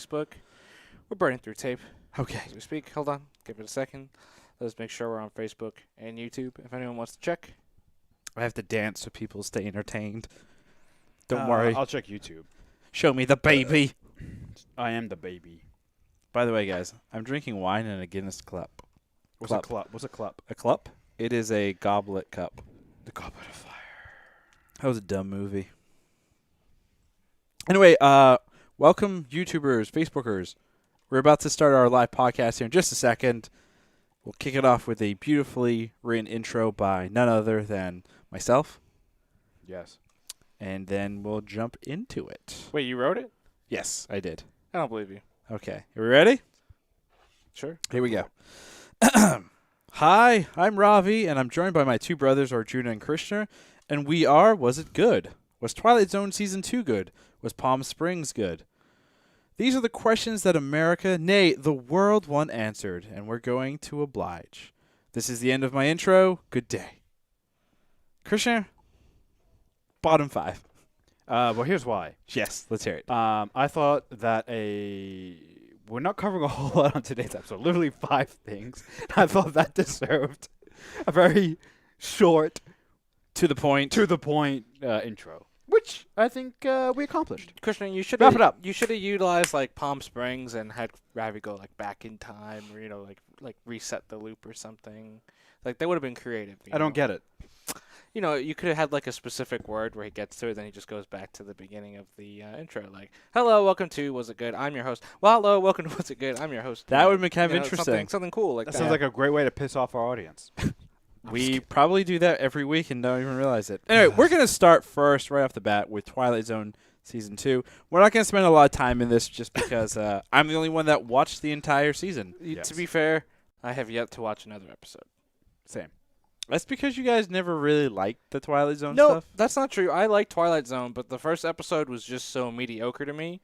Facebook. We're burning through tape Okay. as we speak. Hold on. Give it a second. Let's make sure we're on Facebook and YouTube. If anyone wants to check. I have to dance so people stay entertained. Don't worry. I'll check YouTube. Show me the baby. I am the baby. By the way, guys, I'm drinking wine in a Guinness cup. What's a club? What's a club? A cup? It is a goblet cup. The Goblet of Fire. That was a dumb movie. Anyway, welcome YouTubers, Facebookers. We're about to start our live podcast here in just a second. We'll kick it off with a beautifully written intro by none other than myself, Yes. and then we'll jump into it. Wait, you wrote it? Yes, I did. I don't believe you. Okay, are we ready? Sure. Here we go. Hi, I'm Ravi, and I'm joined by my two brothers, Arjuna and Krishna, and we are Was It Good? Was Twilight Zone Season 2 good? Was Palm Springs good? These are the questions that America, nay, the world want answered, and we're going to oblige. This is the end of my intro. Good day. Krishna, bottom 5. Well, here's why. Yes, let's hear it. I thought that we're not covering a whole lot on today's episode. Literally 5 things. I thought that deserved a very short, To the point. intro, which I think we accomplished. Krishna, you should Wrap it up. You should have utilized like Palm Springs and had Ravi go like back in time, or like reset the loop or something. Like that would have been creative. I don't get it. You know, you could have had like a specific word where he gets to it, then he just goes back to the beginning of the intro, like, "Hello, welcome to Was It Good? I'm your host." Well, hello, welcome to Was It Good? I'm your host. That would have been kind of You know, interesting. Something cool like That that. sounds like a great way to piss off our audience. We probably do that every week and don't even realize it. Anyway, we're going to start first right off the bat with Twilight Zone Season 2. We're not going to spend a lot of time in this just because I'm the only one that watched the entire season. Yes. To be fair, I have yet to watch another episode. Same. That's because you guys never really liked the Twilight Zone No, stuff. that's not true. I like Twilight Zone, but the first episode was just so mediocre to me.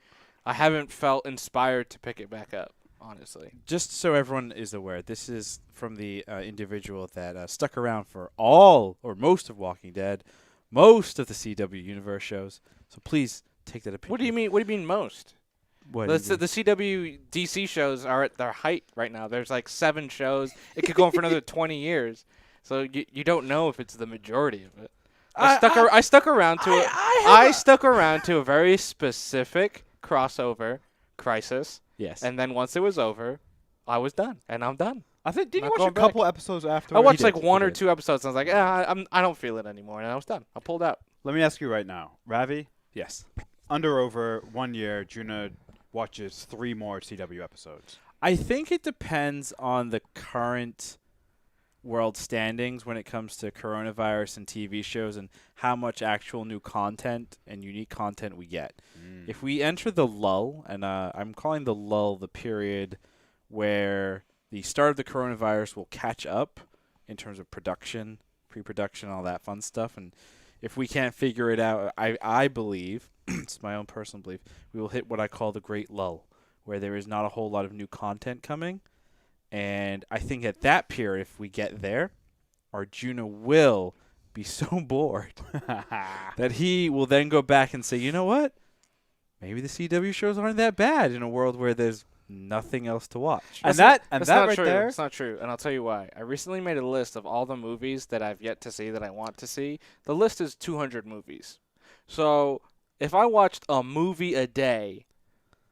I haven't felt inspired to pick it back up, honestly. Just so everyone is aware, this is from the individual that stuck around for all or most of Walking Dead, most of the CW universe shows. So please take that opinion. What do you mean? What do you mean most? What The do you mean? CW DC shows are at their height right now. There's like 7 shows. It could go on for another 20 years. So you don't know if it's the majority of it. I stuck around to it. I stuck around to a very specific crossover crisis, Yes. and then once it was over, I was done, and I'm done. I think did Not you watch going a couple back. episodes after? I watched did, like he 1 or did. 2 episodes, and I was like, I don't feel it anymore, and I was done. I pulled out. Let me ask you right now, Ravi. yes. Under over 1 year, Juna watches 3 more CW episodes. I think it depends on the current world standings when it comes to coronavirus and TV shows and how much actual new content and unique content we get. If we enter the lull, and I'm calling the lull the period where the start of the coronavirus will catch up in terms of production, pre-production, all that fun stuff, and if we can't figure it out, I believe, it's my own personal belief, we will hit what I call the great lull, where there is not a whole lot of new content coming. And I think at that period, if we get there, Arjuna will be so bored that he will then go back and say, you know what? Maybe the CW shows aren't that bad in a world where there's nothing else to watch. And That's that not right true. there. It's not true, and I'll tell you why. I recently made a list of all the movies that I've yet to see that I want to see. The list is 200 movies. So if I watched a movie a day,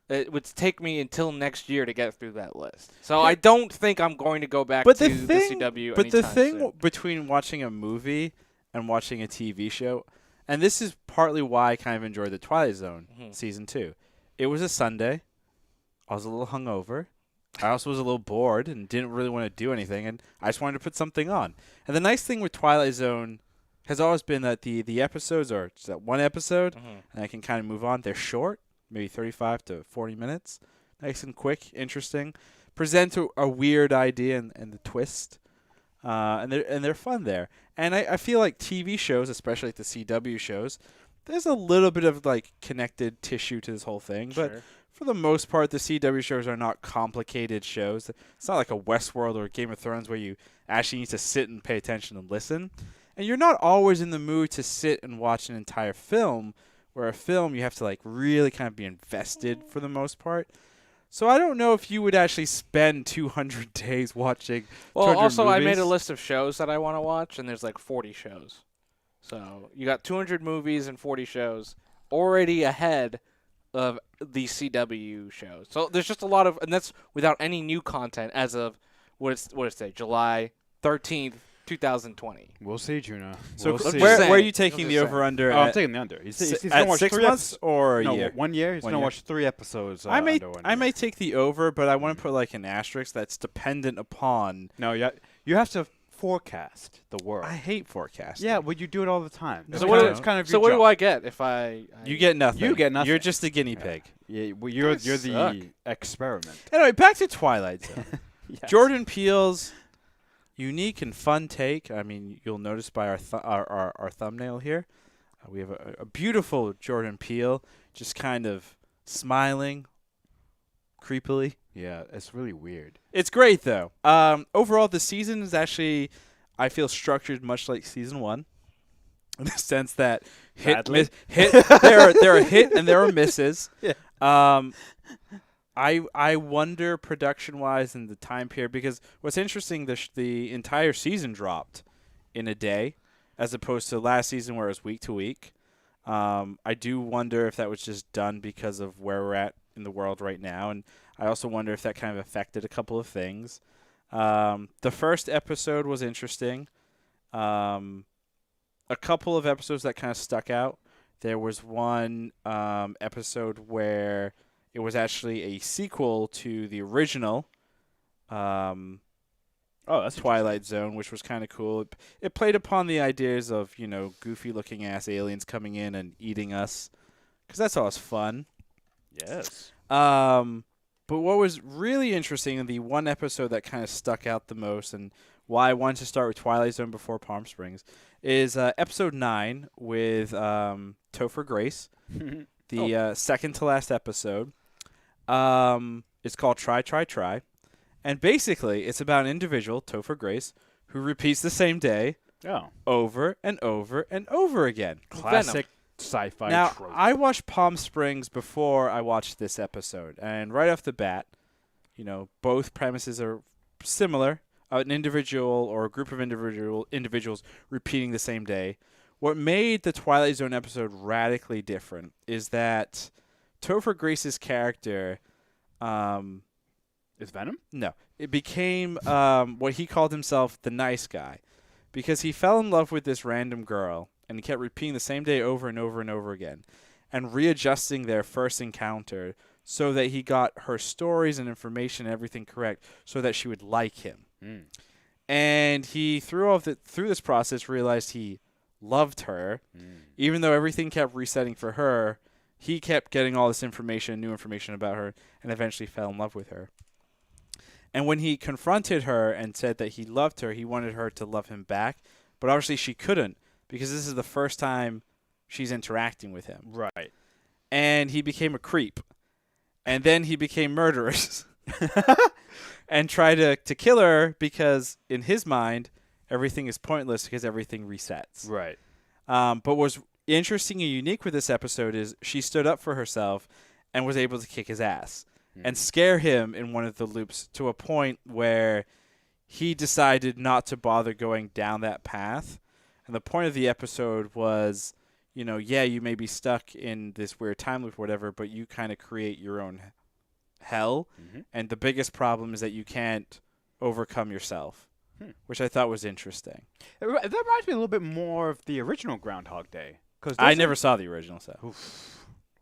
it would take me until next year to get through that list. So I don't think I'm going to go back But to the thing, CW but the anytime thing soon. between watching a movie and watching a TV show, and this is partly why I kind of enjoyed the Twilight Zone Season 2. It was a Sunday. I was a little hungover. I also was a little bored and didn't really want to do anything, and I just wanted to put something on. And the nice thing with Twilight Zone has always been that the episodes are just that one episode, and I can kind of move on. They're short, maybe 35 to 40 minutes. Nice and quick, interesting. Present a weird idea and the twist, and they're fun there. And I feel like TV shows, especially like the CW shows, there's a little bit of like connected tissue to this whole thing, but Sure. for the most part, the CW shows are not complicated shows. It's not like a Westworld or Game of Thrones where you actually need to sit and pay attention and listen. And you're not always in the mood to sit and watch an entire film, where a film you have to like really kind of be invested for the most part. So I don't know if you would actually spend 200 days watching. Well, 200 also I made a movies. list of shows that I want to watch, and there's like 40 shows. So you got 200 movies and 40 shows already ahead of the CW shows. So there's just a lot of, and that's without any new content as of what is today, July 13th, 2020. We'll see, Juno. So We'll see. where saying. are you I'm taking just the saying. over under? Oh, I'm at, taking the under. He's at gonna watch 6 3 months or a no, year? 1 year. He's 1 gonna year. watch 3 episodes. I may under 1 year. I may take the over, but I want to put like an asterisk that's dependent upon. No, you have to forecast the world. I hate forecasting. Yeah, well, you do it all the time. No, That's I kind of- don't. it's kind of So your what job. do I get if I You get nothing. You get nothing. You're just a guinea pig. Yeah, well, you're the suck. experiment. Anyway, back to Twilight Zone. Yes. Jordan Peele's unique and fun take. I mean, you'll notice by our thumbnail here, we have a beautiful Jordan Peele, just kind of smiling, creepily. Yeah, it's really weird. It's great though. Overall, the season is actually, I feel, structured much like season 1, in the sense that Badly? there are hit and there are misses. Yeah. I wonder production wise in the time period, because what's interesting, the entire season dropped in a day, as opposed to last season where it was week to week. I do wonder if that was just done because of where we're at in the world right now, and I also wonder if that kind of affected a couple of things. The first episode was interesting. A couple of episodes that kind of stuck out. There was one episode where it was actually a sequel to the original Oh, that's Twilight Zone, which was kind of cool. It played upon the ideas of, goofy-looking ass aliens coming in and eating us, because that's always fun. Yes. But what was really interesting, and the one episode that kind of stuck out the most, and why I wanted to start with Twilight Zone before Palm Springs, is episode 9 with Topher Grace, the second to last episode. It's called Try, Try, Try. And basically, it's about an individual, Topher Grace, who repeats the same day Oh, over and over and over again. classic sci-fi Now, trope. I watched Palm Springs before I watched this episode, and right off the bat, both premises are similar. An individual or a group of individuals repeating the same day. What made the Twilight Zone episode radically different is that Topher Grace's character, Is Venom? no, it became what he called himself, the nice guy, because he fell in love with this random girl, and he kept repeating the same day over and over and over again, and readjusting their first encounter so that he got her stories and information and everything correct so that she would like him. Mm. And he, through this process, realized he loved her. Even though everything kept resetting for her, he kept getting all this information, new information about her, and eventually fell in love with her. And when he confronted her and said that he loved her, he wanted her to love him back. But obviously she couldn't, because this is the first time she's interacting with him. Right. And he became a creep. And then he became murderous. And tried to kill her because, in his mind, everything is pointless because everything resets. Right. But what's interesting and unique with this episode is she stood up for herself and was able to kick his ass and scare him in one of the loops to a point where he decided not to bother going down that path. And the point of the episode was, you may be stuck in this weird time loop or whatever, but you kind of create your own hell. And the biggest problem is that you can't overcome yourself, which I thought was interesting. That reminds me a little bit more of the original Groundhog Day. I never saw the original, so.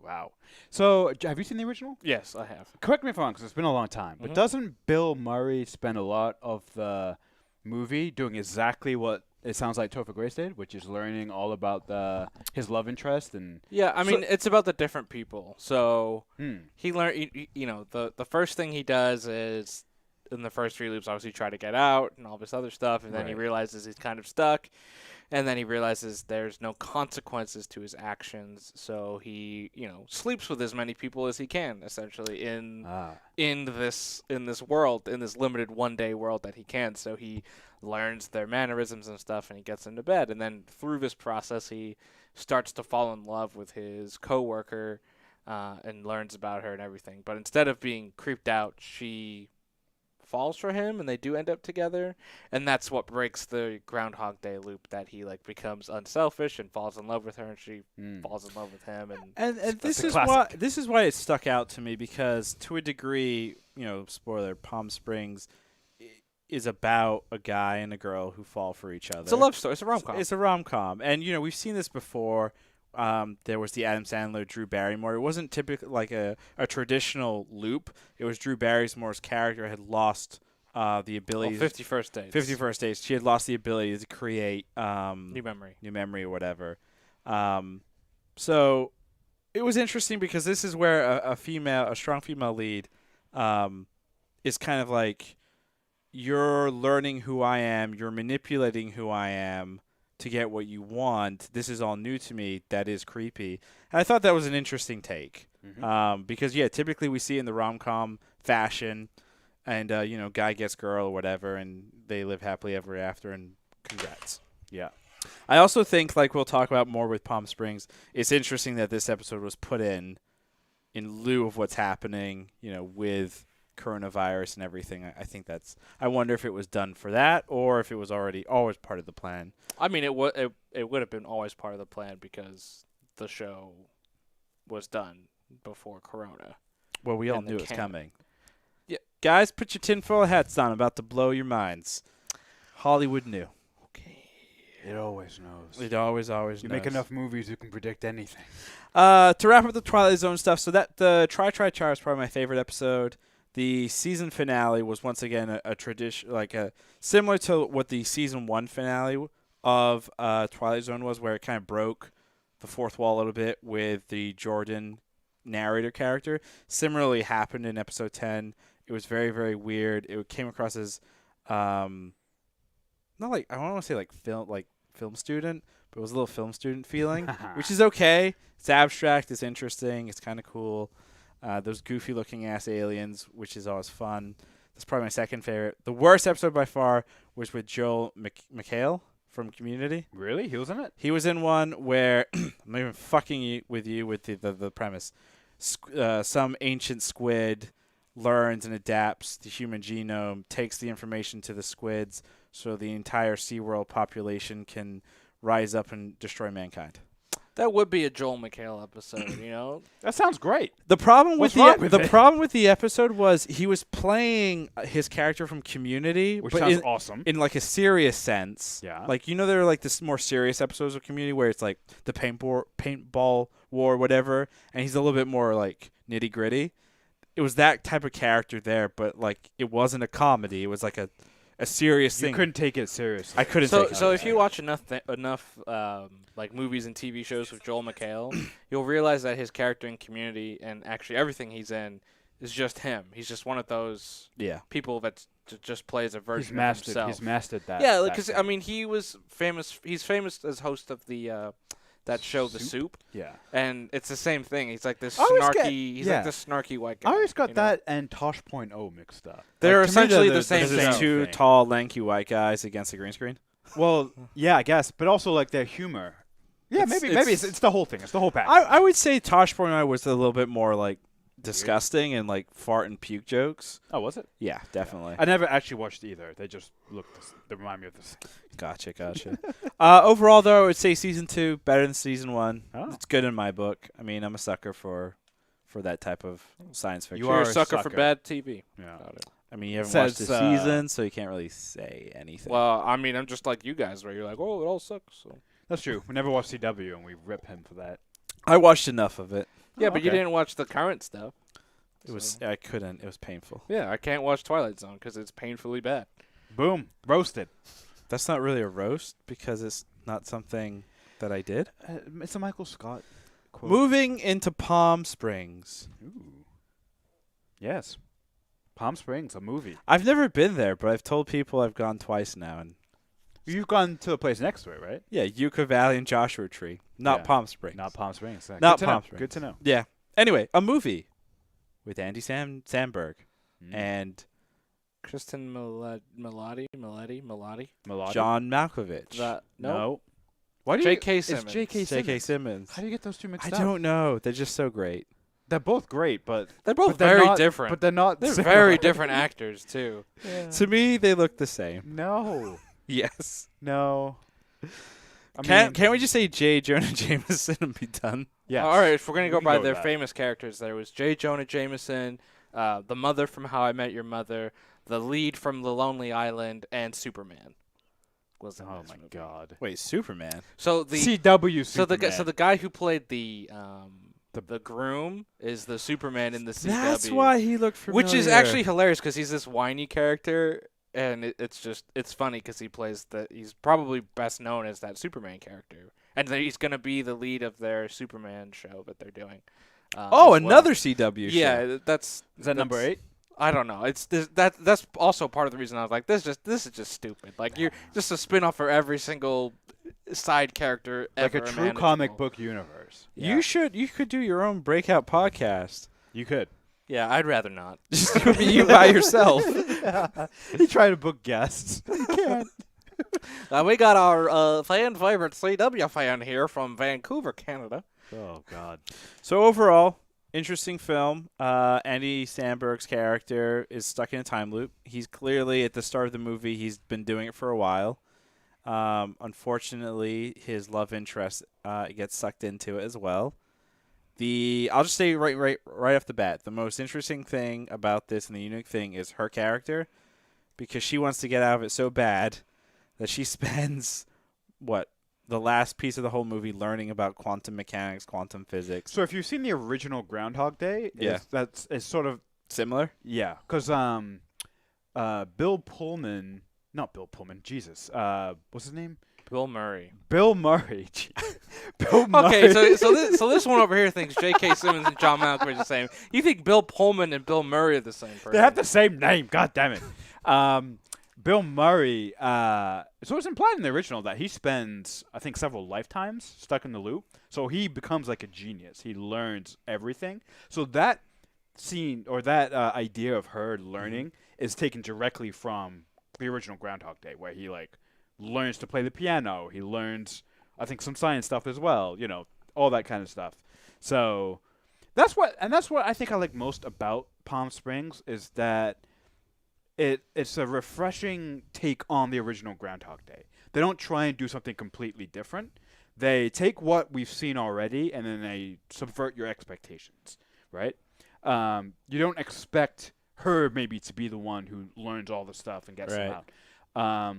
Wow. So, have you seen the original? Yes, I have. Correct me if I'm wrong, because it's been a long time. But doesn't Bill Murray spend a lot of the movie doing exactly what it sounds like Topher Grace did, which is learning all about his love interest and Yeah, I mean, it's about the different people. So Hmm. he learned, the first thing he does is, in the first 3 loops, obviously try to get out and all this other stuff, and then he Right. realizes he's kind of stuck, and then he realizes there's no consequences to his actions, so he, sleeps with as many people as he can, essentially, in this world, in this limited one-day world that he can. So he learns their mannerisms and stuff, and he gets into bed. And then through this process, he starts to fall in love with his coworker, and learns about her and everything. But instead of being creeped out, she falls for him, and they do end up together. And that's what breaks the Groundhog Day loop, that he like becomes unselfish and falls in love with her, and she falls in love with him. And That's this is why it stuck out to me, because to a degree, spoiler, Palm Springs is about a guy and a girl who fall for each other. It's a love story. It's a rom-com. It's a rom-com. And, we've seen this before. There was the Adam Sandler, Drew Barrymore. It wasn't typically like a traditional loop. It was Drew Barrymore's character had lost the ability. 50 First Dates. 50 First Dates. She had lost the ability to create New memory or whatever. So it was interesting because this is where a strong female lead is kind of like, you're learning who I am, you're manipulating who I am to get what you want. This is all new to me. That is creepy. And I thought that was an interesting take. Because, typically we see in the rom-com fashion, and, guy gets girl or whatever, and they live happily ever after, and congrats. Yeah. I also think, like we'll talk about more with Palm Springs, it's interesting that this episode was put in lieu of what's happening, with coronavirus and everything. I think I wonder if it was done for that, or if it was always part of the plan. I mean, it would have been always part of the plan, because the show was done before Corona. Well, we all knew it was coming. Yeah, guys, put your tinfoil hats on. I'm about to blow your minds. Hollywood knew. Okay. It always knows. It always You knows. make enough movies, you can predict anything. To wrap up the Twilight Zone stuff, so that the Try Char is probably my favorite episode. The season finale was once again a tradition, similar to what the season 1 finale of Twilight Zone was, where it kind of broke the fourth wall a little bit with the Jordyin narrator character. Similarly happened in episode 10. It was very, very weird. It came across as not like, I don't want to say like film student, but it was a little film student feeling, which is okay. It's abstract. It's interesting. It's kind of cool. Those goofy-looking ass aliens, which is always fun. That's probably my second favorite. The worst episode by far was with Joel McHale from Community. Really? He was in it? He was in one where I'm not even fucking with the premise. Some ancient squid learns and adapts the human genome, takes the information to the squids, so the entire SeaWorld population can rise up and destroy mankind. That would be a Joel McHale episode, That sounds great. The problem with What's problem with the episode was he was playing his character from Community, Which but sounds awesome. in like a serious sense. Yeah. Like, there are like this more serious episodes of Community where it's like the paintball war, whatever, and he's a little bit more like nitty gritty. It was that type of character there, but like it wasn't a comedy. It was like a serious thing. You couldn't take it seriously. I couldn't. So, take it so if you watch enough like movies and TV shows with Joel McHale, you'll realize that his character in Community and actually everything he's in is just him. He's just one of those people that just plays a version of himself. He's mastered that. Yeah, because I mean, he was famous. He's famous as host of the that show, The Soup. Yeah. And it's the same thing. He's like this I always snarky. get- He's like this snarky white guy. I always got you know? that and Tosh.0 mixed up. They're Like, to me, essentially they're the same Because it's show. two thing. tall, lanky white guys against a green screen. Well, yeah, I guess, but also like their humor. Yeah, It's- maybe it's- it's the whole thing. It's the whole package. I would say Tosh.0 was a little bit more like disgusting and like fart and puke jokes. Oh, was it? Yeah, definitely. I never actually watched either. They just they remind me of this. Gotcha. Overall, though, I would say season 2 better than season 1. Oh. It's good in my book. I mean, I'm a sucker for that type of science fiction. You You're are a a sucker for sucker. bad TV. Yeah. Got it. I mean, you haven't Says, watched the season, so you can't really say anything. Well, I mean, I'm just like you guys, where you're like, oh, it all sucks. So. That's true. We never watched CW, and we rip him for that. I watched enough of it. Yeah, but you okay. didn't watch the current stuff. I couldn't. It was painful. Yeah, I can't watch Twilight Zone because it's painfully bad. Boom. Roasted. That's not really a roast because it's not something that I did. It's a Michael Scott quote. Moving into Palm Springs. Ooh. Yes. Palm Springs, a movie. I've never been there, but I've told people I've gone twice now. And You've gone to a place next to it, right? yeah, Yucca Valley and Joshua Tree, not Yeah. Palm Springs. Not Palm Springs. Not Good to Palm know. Springs. Good to know. Yeah. Anyway, a movie with Andy Samberg and Kristen Milotti. Melodic? John Malkovich. No. Why do J.K. It's Simmons. J.K. Simmons. J.K. Simmons. How do you get those two mixed I up? don't know. They're just so great. They're both great, but They're both but they're very not- different. But they're not. They're similar. very different actors too. To me, they look the same. No, Yes. no. I Can't we just say J. Jonah Jameson and be done? Yes. All right, if we're gonna We go can by go with their that. famous characters, there was J. Jonah Jameson, the mother from How I Met Your Mother, the lead from The Lonely Island, and Superman. Was in Oh this my movie. God. Wait, Superman. So the CW so the Superman. guy who played the groom is the Superman in the CW. That's why he looked familiar. Which is actually hilarious because he's this whiny character, and it's funny because he's probably best known as that Superman character, and then he's gonna be the lead of their Superman show that they're doing. As another well. CW show. Yeah, that's Is that number 8? I don't know. That's also part of the reason I was like, this is just stupid. Like you're just a spin-off for every single side character Like ever a true comic imaginable. book universe. Yeah. You could do your own breakout podcast. You could. Yeah, I'd rather not. Just be you by yourself. He tried to book guests. You can't. We got our fan favorite CW fan here from Vancouver, Canada. Oh God. So overall, interesting film. Andy Samberg's character is stuck in a time loop. He's clearly at the start of the movie. He's been doing it for a while. Unfortunately, his love interest gets sucked into it as well. I'll just say right off the bat, the most interesting thing about this and the unique thing is her character, because she wants to get out of it so bad that she spends the last piece of the whole movie learning about quantum mechanics, quantum physics. So if you've seen the original Groundhog Day, Yeah. it's sort of Similar? because not Bill Pullman, Jesus, what's his name? Bill Murray. Bill Murray. Bill Murray. Okay, so this one over here thinks J.K. Simmons and John Malkovich are the same. You think Bill Pullman and Bill Murray are the same person? They have the same name. God damn it. Bill Murray. So it's implied in the original that he spends, I think, several lifetimes stuck in the loop. So he becomes like a genius. He learns everything. So that scene or that idea of her learning is taken directly from the original Groundhog Day, where he learns to play the piano. He learns, I think, some science stuff as well. You know, all that kind of stuff. So that's what I think I like most about Palm Springs is that it's a refreshing take on the original Groundhog Day. They don't try and do something completely different. They take what we've seen already and then they subvert your expectations, right? You don't expect her maybe to be the one who learns all the stuff and gets them out.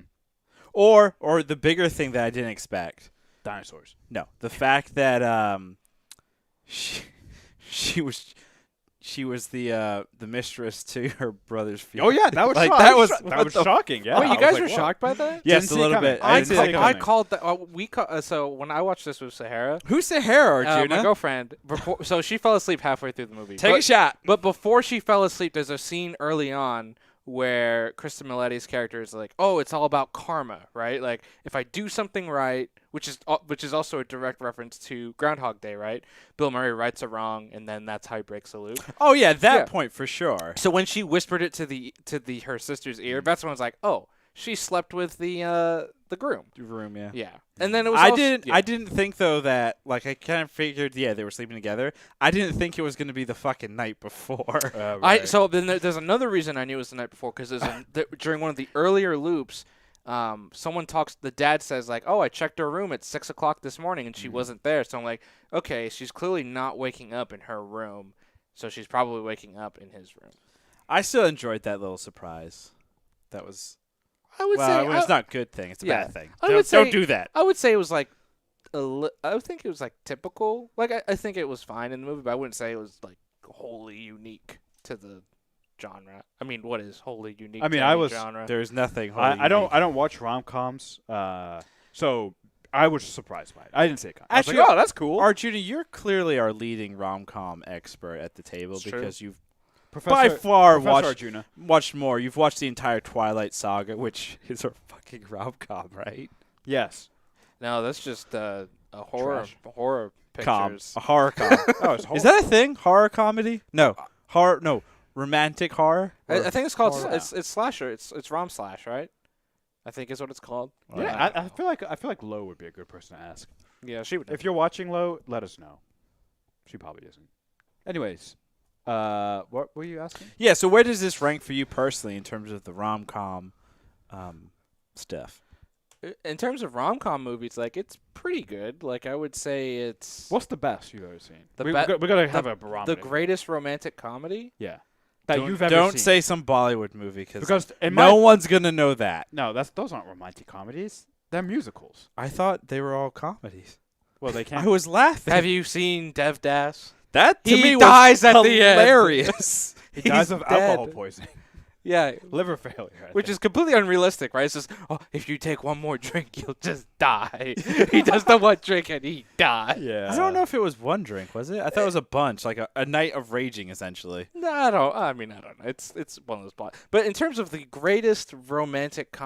Or the bigger thing that I didn't expect. Dinosaurs. No, the fact that she was the mistress to her brother's funeral. Oh yeah, that was Like, shocking. that was that was shocking. Yeah. Wait, I you guys was were like, shocked by that? Yes, Didn't a see it little coming. bit. I I didn't didn't see see it it I coming. called so when I watched this with Sahara, Who's Sahara, my Arjuna? girlfriend, so she fell asleep halfway through the movie. Take a shot. But before she fell asleep, there's a scene early on where Kristen Milletti's character is like, "Oh, it's all about karma, right? Like if I do something right, which is also a direct reference to Groundhog Day, right? Bill Murray rights a wrong, and then that's how he breaks the loop." Oh yeah, that Yeah. point for sure. So when she whispered it to her sister's ear, that's when I was like, "Oh, she slept with the groom." Room, yeah. Yeah, and then it was. I also- didn't. yeah. I didn't think though that I kind of figured they were sleeping together. I didn't think it was going to be the fucking night before. So then there's another reason I knew it was the night before because during one of the earlier loops, someone talks. The dad says like, "Oh, I checked her room at 6:00 this morning and she wasn't there." So I'm like, "Okay, she's clearly not waking up in her room, so she's probably waking up in his room." I still enjoyed that little surprise. That was I would it's not a good thing. It's a yeah. bad thing. I would say- Don't do that. I would say it was like I would think it was like typical. Like I think it was fine in the movie, but I wouldn't say it was like wholly unique to the genre. I mean, what is wholly unique? I mean, to I any was- genre? There's nothing. I don't watch rom-coms, so I was surprised by it. I didn't say it. I was Actually, like, oh, that's cool. Arjuna, you're clearly our leading rom-com expert at the table It's true. because you've Professor, by far Professor watched Arjuna. more. You've watched the entire Twilight saga, which is a fucking rom-com, right? Yes. No, that's just a horror Trash. horror Com, pictures. a horror com. Oh, it's Is that a thing? Horror comedy? No, horror. No, romantic horror. I think it's called horror. it's slasher. It's rom slash, right? I think is what it's called. Yeah, I feel like Lo would be a good person to ask. Yeah, she would. If you're watching Lo, let us know. She probably isn't. Anyways, what were you asking? Yeah, so where does this rank for you personally in terms of the rom-com stuff? In terms of rom-com movies, like, it's pretty good. Like, I would say it's What's the best you've ever seen? The we be- we gotta have a barometer. the greatest romantic comedy. Yeah. That Don't, you've ever don't seen. say some Bollywood movie Because in no my one's gonna know that. no, those aren't romantic comedies. They're musicals. I thought they were all comedies. Well, they I can't. was laughing. Have you seen Dev Das? That to He me dies was at the end. hilarious. He dies He's of alcohol dead. poisoning, Yeah, liver failure. which is completely unrealistic, right? It's just, oh, if you take one more drink, you'll just die. He does the one drink and he dies. yeah. I don't know if it was one drink, was it? I thought it was a bunch, like a night of raging, essentially. No, I don't know. It's one of those plots. But in terms of the greatest romantic,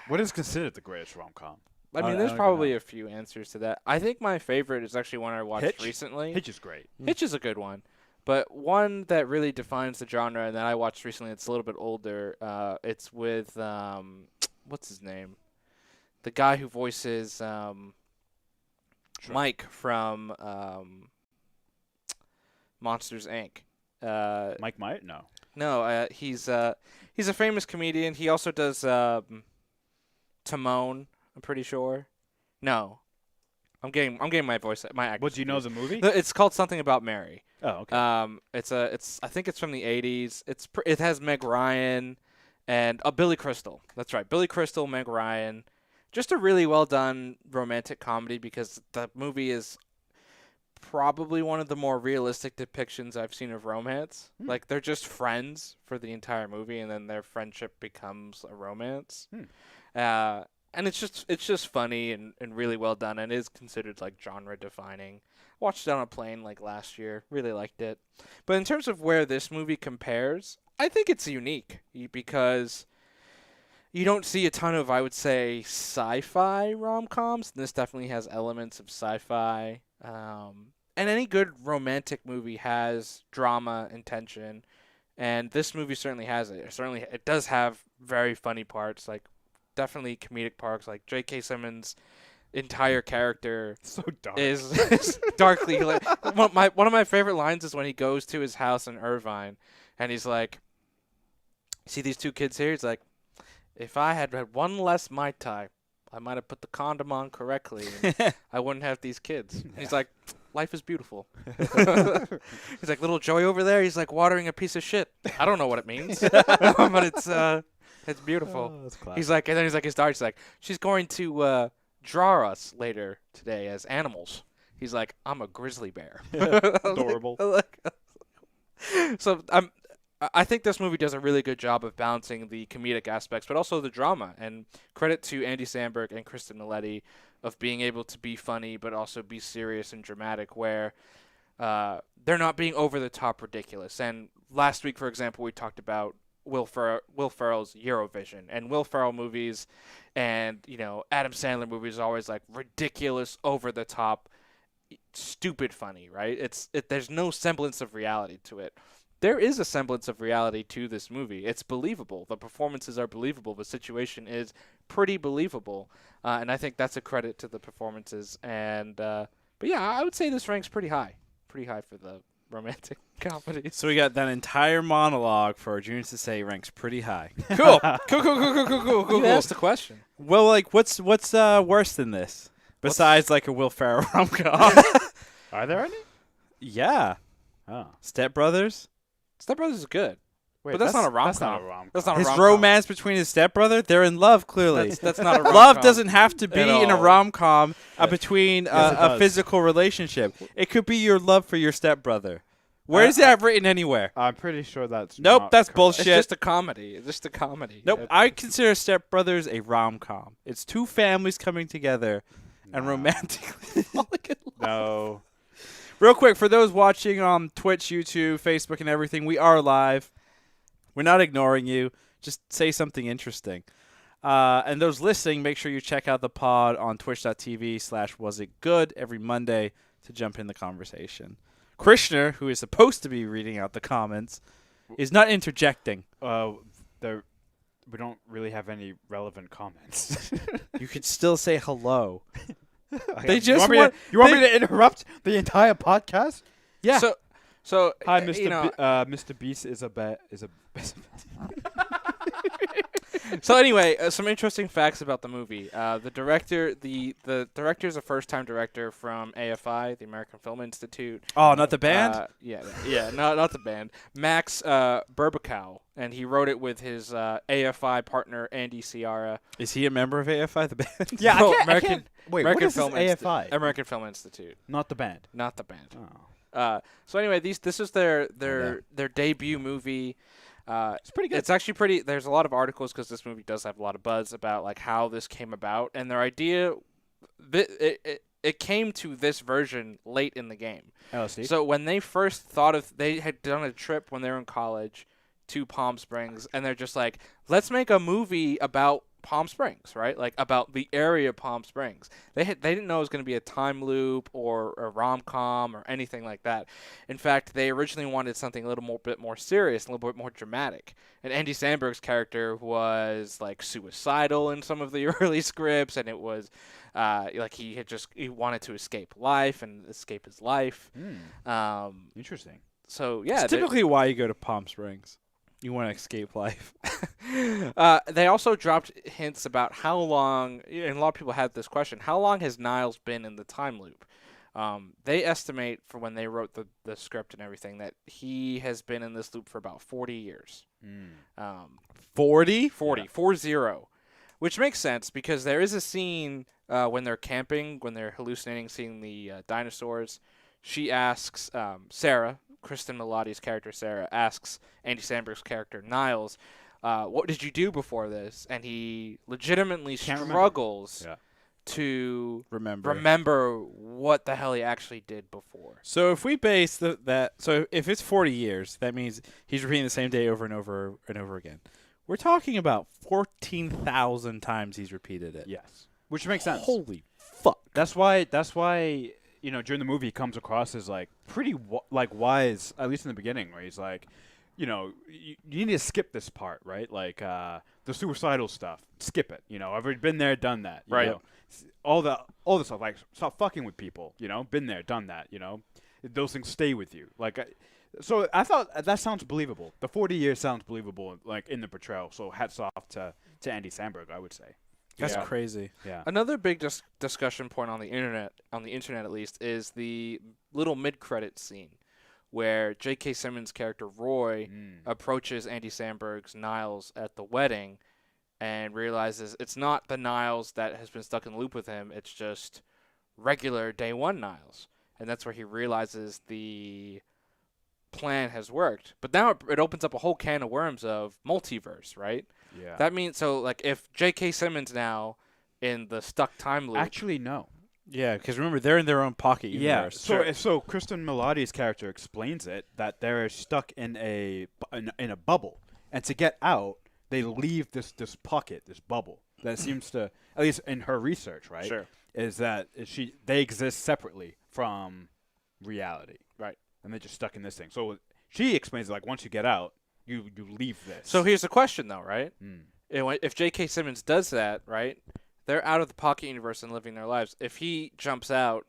What is considered the greatest rom-com? I mean, I there's don't probably know. a few answers to that. I think my favorite is actually one I watched Hitch? recently. Hitch is great. Hitch is a good one. But one that really defines the genre and that I watched recently, it's a little bit older. It's with what's his name? The guy who voices Sure. Mike from Monsters Inc. Mike Myers? No. No, he's a famous comedian. He also does Timon, I'm pretty sure. No. I'm getting my voice my actors. What, do you know confused. the movie? No, it's called Something About Mary. Oh, okay. I think it's from the 80s. It has Meg Ryan and Billy Crystal. That's right. Billy Crystal, Meg Ryan. Just a really well done romantic comedy because the movie is probably one of the more realistic depictions I've seen of romance. Like, they're just friends for the entire movie and then their friendship becomes a romance. And it's just funny and really well done and is considered like genre defining. Watched it on a plane like last year. Really liked it. But in terms of where this movie compares, I think it's unique because you don't see a ton of, I would say, sci-fi rom-coms. This definitely has elements of sci-fi. And any good romantic movie has drama and tension. And this movie certainly has it. It does have very funny parts, like definitely comedic parts. Like J.K. Simmons' entire character so dark. is darkly hilarious. One of my favorite lines is when he goes to his house in Irvine, and he's like, "See these two kids here?" He's like, "If I had had one less Mai Tai, I might have put the condom on correctly, and I wouldn't have these kids." And he's like, "Life is beautiful." He's like, "Little Joey over there, he's like watering a piece of shit. I don't know what it means, but it's beautiful." Oh, that's classic. He's like, and then he's like, his daughter's like, "She's going to draw us later today as animals." He's like, "I'm a grizzly bear." Adorable. So I think this movie does a really good job of balancing the comedic aspects, but also the drama. And credit to Andy Samberg and Kristen Miletti of being able to be funny, but also be serious and dramatic, where they're not being over the top ridiculous. And last week, for example, we talked about Will Ferrell's Eurovision, and Will Ferrell movies and Adam Sandler movies are always like ridiculous, over the top, stupid funny, right? There's no semblance of reality to it. There is a semblance of reality to this movie. It's believable. The performances are believable. The situation is pretty believable, and I think that's a credit to the performances. And but yeah, I would say this ranks pretty high for the romantic comedies. So we got that entire monologue for Junior to say ranks pretty high. Cool. Cool. You asked the question. Well, like, what's worse than this? Besides, like, a Will Ferrell rom-com. Are there any? Yeah. Oh. Step Brothers. Step Brothers is good. Wait, But that's not a rom-com. That's not a rom-com. That's not a His rom-com. romance between his stepbrother, they're in love, clearly. That's not a rom-com. Love doesn't have to be at in a all. rom-com between Yes, it a does. physical relationship. It could be your love for your stepbrother. Where is that written anywhere? I'm pretty sure that's Nope, not that's correct. bullshit. It's just a comedy. It's just a comedy. Nope, I consider Step Brothers a rom-com. It's two families coming together and No. romantically falling in love. No. Real quick, for those watching on Twitch, YouTube, Facebook, and everything, we are live. We're not ignoring you. Just say something interesting. And those listening, make sure you check out the pod on twitch.tv/wasitgood every Monday to jump in the conversation. Krishner, who is supposed to be reading out the comments, is not interjecting. We don't really have any relevant comments. You could still say hello. Okay. They just you want me to interrupt the entire podcast? Yeah. So So Hi, you know, Mr. Beast is a so anyway, some interesting facts about the movie. The director is a first-time director from AFI, the American Film Institute. Oh, not the band? Yeah, not the band. Max Burbakow, and he wrote it with his AFI partner Andy Ciara. Is he a member of AFI, the band? Yeah, No, I can't. American- Wait, American what is this Film Insti- AFI? American Film Institute, Not the band. not the band. Oh. So anyway, this is their Okay. their debut movie. It's pretty good. It's actually pretty. There's a lot of articles because this movie does have a lot of buzz about like how this came about, and their idea, it came to this version late in the game. LSD. So when they first thought of, they had done a trip when they were in college to Palm Springs, and they're just like, let's make a movie about Palm Springs, right? Like about the area of Palm Springs. They didn't know it was going to be a time loop or a rom-com or anything like that. In fact, they originally wanted something a bit more serious, a little bit more dramatic. And Andy Samberg's character was like suicidal in some of the early scripts, and it was like he wanted to escape life and escape his life. Interesting. So yeah, It's typically why you go to Palm Springs. You want to escape life. they also dropped hints about how long, and a lot of people had this question, how long has Niles been in the time loop? They estimate for when they wrote the script and everything that he has been in this loop for about 40 years. 40? 40, 40, which makes sense because there is a scene when they're camping, when they're hallucinating, seeing the dinosaurs. She asks Sarah, Kristen Milioti's character Sarah, asks Andy Samberg's character Niles, what did you do before this? And he legitimately struggles to remember what the hell he actually did before. So if we base so if it's 40 years, that means he's repeating the same day over and over and over again. We're talking about 14,000 times he's repeated it. Yes. Which makes sense. Holy fuck. That's why during the movie he comes across as like pretty wise, at least in the beginning, where he's like, you need to skip this part, right? Like the suicidal stuff, skip it. I've already been there, done that. You Right. know? All the stuff, like stop fucking with people. Been there, done that. Those things stay with you. So I thought that sounds believable. The 40 years sounds believable, like in the portrayal. So hats off to Andy Samberg, I would say. That's Yeah. crazy. Yeah. Another big discussion point on the internet at least, is the little mid-credit scene where J.K. Simmons' character Roy approaches Andy Samberg's Niles at the wedding and realizes it's not the Niles that has been stuck in the loop with him, it's just regular Day One Niles. And that's where he realizes the plan has worked. But now it opens up a whole can of worms of multiverse, right? Yeah. That means, so like if J.K. Simmons now in the stuck time loop. Actually, no. Yeah, because remember, they're in their own pocket universe. So Kristen Milioti's character explains it that they're stuck in a bubble, and to get out, they leave this pocket, this bubble that seems to, at least in her research, right? Sure. Is that they exist separately from reality, Right. and they're just stuck in this thing. So she explains it like once you get out, you leave this. So here's the question, though, right? If J.K. Simmons does that, right, they're out of the pocket universe and living their lives. If he jumps out,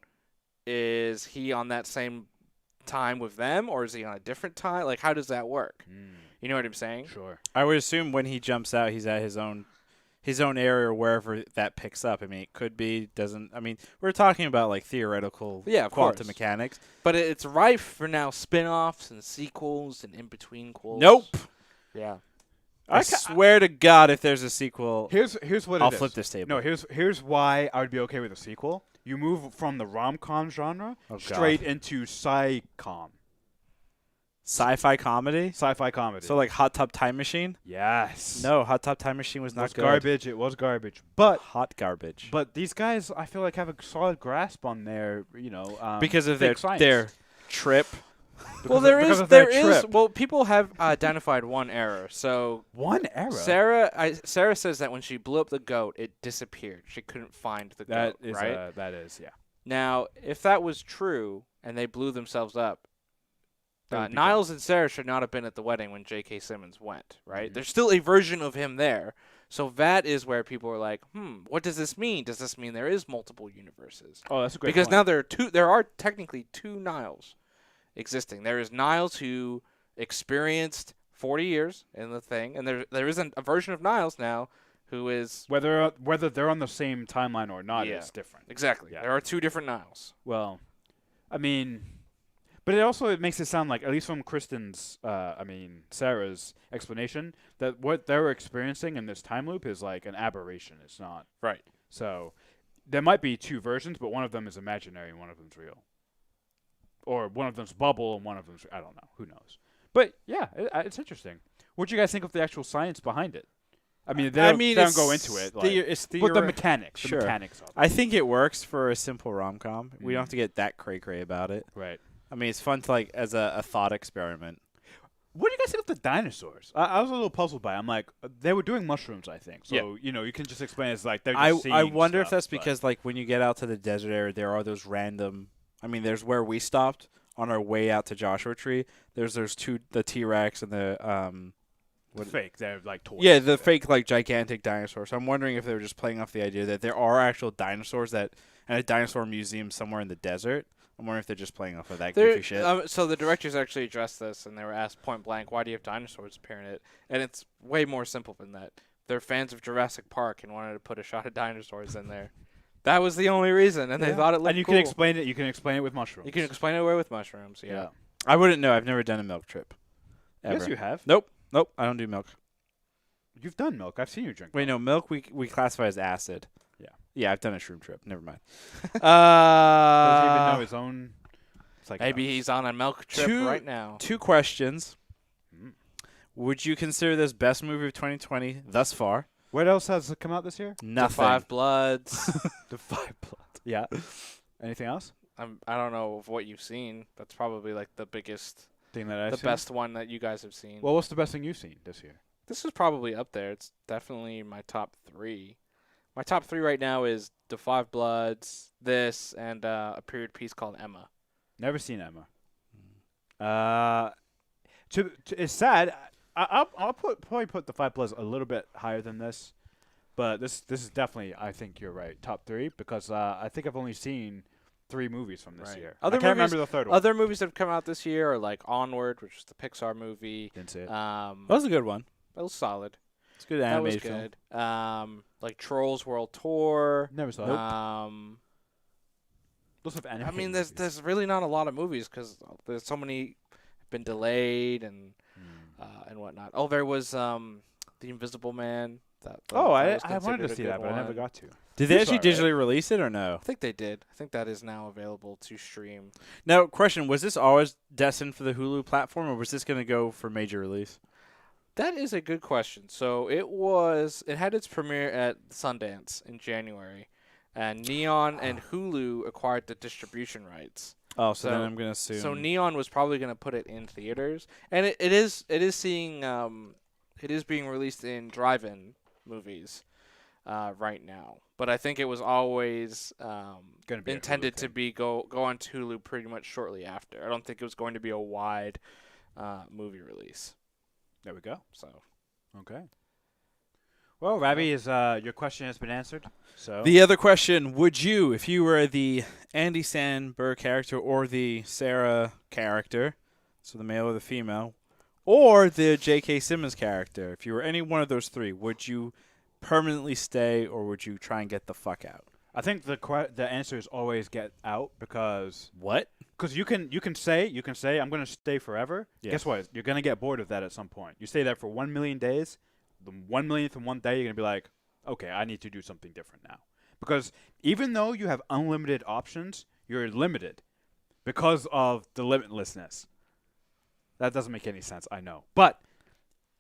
is he on that same time with them, or is he on a different time? Like, how does that work? You know what I'm saying? Sure. I would assume when he jumps out, he's at his own area or wherever that picks up. I mean, it could be, doesn't. I mean, we're talking about like theoretical quantum course. mechanics. But it's rife for now spin-offs and sequels and in-between quotes. Nope. Yeah. I swear to God, if there's a sequel, Here's what I'll it is. flip this table. No, here's why I would be okay with a sequel. You move from the rom-com genre straight into sci-com. Sci-fi comedy? Sci-fi comedy. So like Hot Tub Time Machine? yes. No, Hot Tub Time Machine was It not was good. garbage. It was garbage. But Hot garbage. these guys, I feel like, have a solid grasp on their, because of fake science. their trip. Well, because of their there is. trip. Well, people have identified one error. So One error. Sarah says that when she blew up the goat, it disappeared. She couldn't find the That goat. is right. that is yeah. Now, if that was true and they blew themselves up, They would be Niles and Sarah should not have been at the wedding when J.K. Simmons went, right? There's still a version of him there. So that is where people are like, what does this mean? Does this mean there is multiple universes? Oh, that's a great Because point. now there are technically two Niles existing. There is Niles who experienced 40 years in the thing, and there is a version of Niles now who is Whether they're on the same timeline or not Yeah. is different. exactly. Yeah. There are two different Niles. Well, I mean, but it makes it sound like, at least from Sarah's explanation, that what they're experiencing in this time loop is like an aberration. It's not. Right. So there might be two versions, but one of them is imaginary and one of them's real. Or one of them's bubble and one of them's, I don't know. Who knows? But yeah, it's interesting. What do you guys think of the actual science behind it? I mean, they don't go into it. It's But the mechanics. Sure. The mechanics of it. I think it works for a simple rom-com. We don't have to get that cray-cray about it. Right. I mean, it's fun to like as a thought experiment. What do you guys think of the dinosaurs? I was a little puzzled by it. I'm like, they were doing mushrooms, I think. So, you can just explain it as like they're just I seeing wonder if stuff, that's but- because like when you get out to the desert area, there are those random. I mean, there's where we stopped on our way out to Joshua Tree. There's the T-Rex and the fake. They're like toys. Yeah, the fake like gigantic dinosaurs. So I'm wondering if they were just playing off the idea that there are actual dinosaurs at a dinosaur museum somewhere in the desert. I'm wondering if they're just playing off of that goofy shit. So the directors actually addressed this, and they were asked point blank, "Why do you have dinosaurs appear in it?" And it's way more simple than that. They're fans of Jurassic Park and wanted to put a shot of dinosaurs in there. That was the only reason, and they thought it looked And you cool. can explain it. You can explain it with mushrooms. You can explain it away with mushrooms. Yeah. I wouldn't know. I've never done a milk trip. Ever. Yes, you have. Nope. I don't do milk. You've done milk. I've seen you drink. Wait, no, milk we classify as acid. Yeah. Yeah, I've done a shroom trip. Never mind. Does he even know his own? It's like Maybe he's on a milk trip Two- right now. 2 questions. Mm. Would you consider this best movie of 2020 thus far? What else has come out this year? Nothing. The Five Bloods. The Five Bloods. Yeah. Anything else? I don't know of what you've seen. That's probably like the biggest, Thing that I've the seen? best one that you guys have seen. Well, what's the best thing you've seen this year? This is probably up there. It's definitely my top 3. My top 3 right now is The Five Bloods, this, and a period piece called Emma. Never seen Emma. It's sad. I'll probably put the Five Bloods a little bit higher than this, but this is definitely, I think you're right, top 3, because I think I've only seen 3 movies from this Right. year. Other I can't movies- remember the third one. Other movies that have come out this year are like Onward, which is the Pixar movie. Didn't see it. That was a good one. That was solid. It's a good That was animated film. good. Like Trolls World Tour. Never saw it. Lots of I animated mean, movies. there's really not a lot of movies because there's so many have been delayed and whatnot. Oh, there was The Invisible Man. That Oh, was I wanted considered to a see good that, but I never one. got to. Did they You actually saw it, right? digitally release it or no? I think they did. I think that is now available to stream. Now, question: was this always destined for the Hulu platform, or was this going to go for major release? That is a good question. So it had its premiere at Sundance in January, and Neon and Hulu acquired the distribution rights. Oh, so then So- I'm going to assume. So Neon was probably going to put it in theaters, and it is being released in drive-in movies right now. But I think it was always Gonna be a Hulu intended to thing. be go on to Hulu pretty much shortly after. I don't think it was going to be a wide movie release. There we go. So Okay. Well, Ravi, your question has been answered. So The other question: would you, if you were the Andy Samberg character or the Sarah character, so the male or the female, or the J.K. Simmons character, if you were any one of those 3, would you permanently stay or would you try and get the fuck out? I think the answer is always get out because What? you can say I'm going to stay forever. Yes. Guess what? You're going to get bored of that at some point. You stay there for 1 million days. The 1 millionth in one day, you're going to be like, okay, I need to do something different now. Because even though you have unlimited options, you're limited because of the limitlessness. That doesn't make any sense, I know. But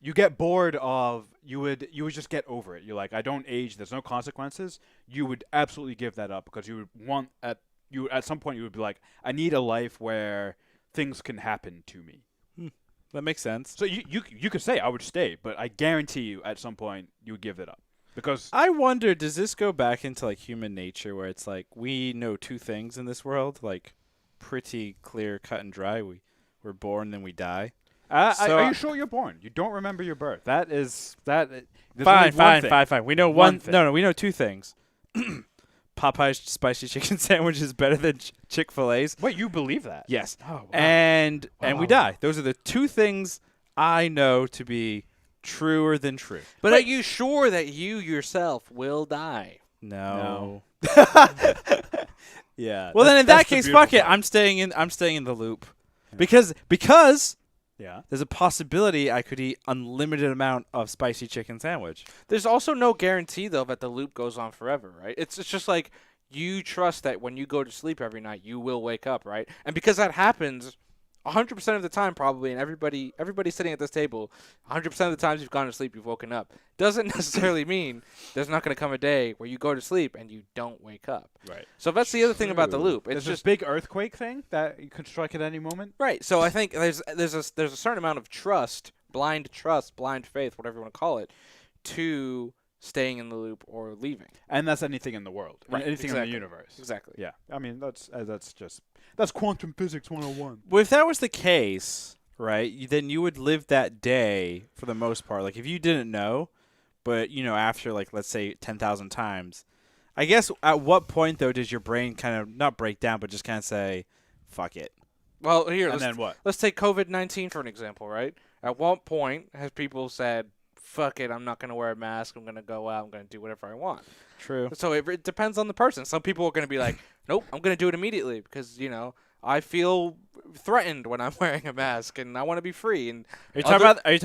you get bored of you would just get over it. You're like, I don't age, there's no consequences. You would absolutely give that up because you would want at some point you would be like, I need a life where things can happen to me. That makes sense. So you could say I would stay, but I guarantee you at some point you would give it up. Because I wonder, does this go back into like human nature where it's like we know 2 things in this world, like pretty clear, cut and dry. We're born, then we die. So- are you sure you're born? You don't remember your birth. That is that. There's Fine, only one thing. fine. We know One one. thing. No, we know 2 things. Popeye's spicy chicken sandwich is better than Chick-fil-A's. Wait, you believe that? Yes. Oh, wow. And we Wow. die. Those are the two things I know to be truer than true. But are you sure that you yourself will die? No. Yeah. Well, then in that that's the case, beautiful fuck it. part. I'm staying in the loop. Yeah. Because Yeah. there's a possibility I could eat unlimited amount of spicy chicken sandwich. There's also no guarantee though that the loop goes on forever, right? It's just like you trust that when you go to sleep every night, you will wake up, right? And because that happens 100% of the time probably, and everybody sitting at this table, 100% of the times you've gone to sleep, you've woken up. Doesn't necessarily mean there's not going to come a day where you go to sleep and you don't wake up. Right. So that's the other thing about the True. loop. It's There's this just big earthquake thing that you could strike at any moment. right. So I think there's a certain amount of trust, blind faith, whatever you want to call it, to staying in the loop or leaving. And that's anything in the world. Right, Anything in exactly. the universe. Exactly. Yeah. I mean, that's quantum physics 101. Well, if that was the case, right, then you would live that day for the most part. Like if you didn't know, but after like let's say 10,000 times, I guess at what point though does your brain kind of not break down, but just kind of say, "Fuck it." Well, here And then what? let's take COVID-19 for an example, right? At what point has people said, "Fuck it, I'm not going to wear a mask. I'm going to go out. I'm going to do whatever I want." True. So it depends on the person. Some people are going to be like, "Nope, I'm going to do it immediately because I feel threatened when I'm wearing a mask and I want to be free." And Are you talking